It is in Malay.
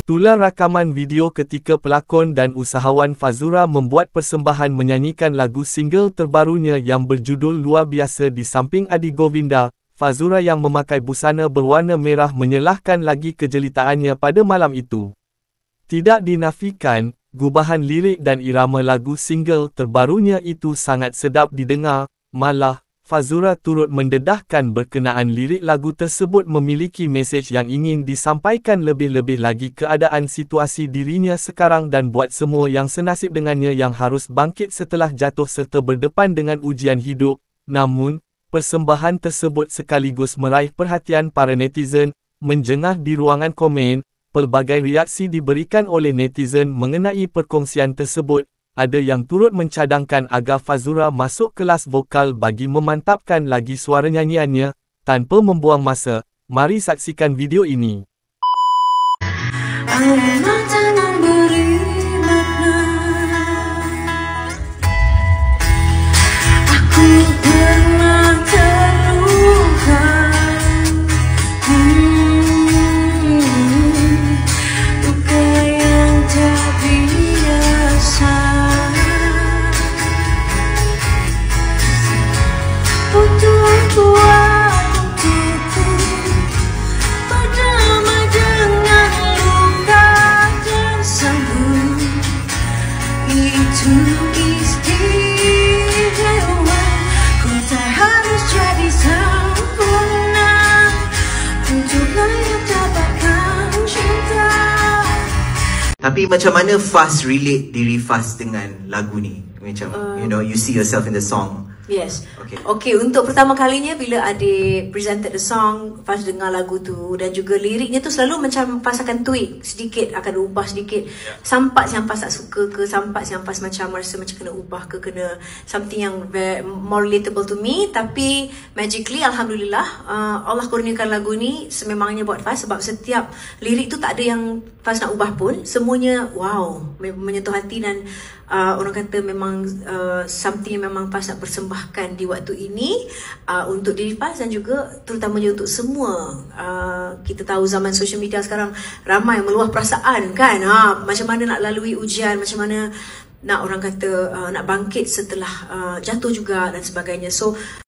Itulah rakaman video ketika pelakon dan usahawan Fazura membuat persembahan menyanyikan lagu single terbarunya yang berjudul Luar Biasa di samping Adi Govinda. Fazura yang memakai busana berwarna merah menyelahkan lagi kejelitaannya pada malam itu. Tidak dinafikan, gubahan lirik dan irama lagu single terbarunya itu sangat sedap didengar, malah Fazura turut mendedahkan berkenaan lirik lagu tersebut memiliki mesej yang ingin disampaikan, lebih-lebih lagi keadaan situasi dirinya sekarang dan buat semua yang senasib dengannya yang harus bangkit setelah jatuh serta berdepan dengan ujian hidup. Namun, persembahan tersebut sekaligus meraih perhatian para netizen. Menjengah di ruangan komen, pelbagai reaksi diberikan oleh netizen mengenai perkongsian tersebut. Ada yang turut mencadangkan agar Fazura masuk kelas vokal bagi memantapkan lagi suara nyanyiannya. Tanpa membuang masa, mari saksikan video ini. Tapi macam mana Faz relate diri Faz dengan lagu ni? Macam, you know, you see yourself in the song. Yes. Okay, untuk pertama kalinya bila Ade presented the song, Faz dengar lagu tu dan juga liriknya tu selalu macam Faz akan tweak sedikit, akan ubah sedikit. Sampai yang Faz tak suka ke, sampai yang Faz macam rasa macam kena ubah ke, kena something yang very, more relatable to me. Tapi magically, Alhamdulillah, Allah kurniakan lagu ni sememangnya buat Faz sebab setiap lirik tu tak ada yang Faz nak ubah pun. Semuanya wow, menyentuh hati dan orang kata memang something yang memang Faz nak persembahkan di waktu ini untuk diri Faz dan juga terutamanya untuk semua. Kita tahu zaman social media sekarang ramai meluah perasaan kan, macam mana nak lalui ujian, macam mana nak orang kata nak bangkit setelah jatuh juga dan sebagainya. So